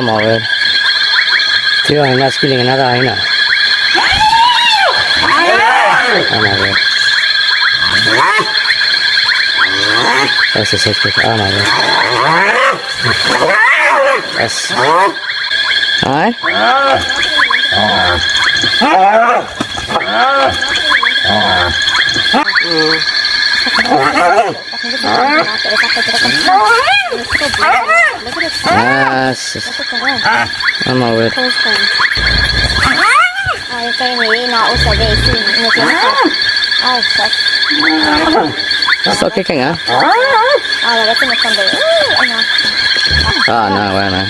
mà về chưa hay là skilling nó ra hay nè mà về yes mà về yes đấy mà về cây này nó sẽ về xin người tiếng sao cái cạnh á là cái con đấy nè vậy nè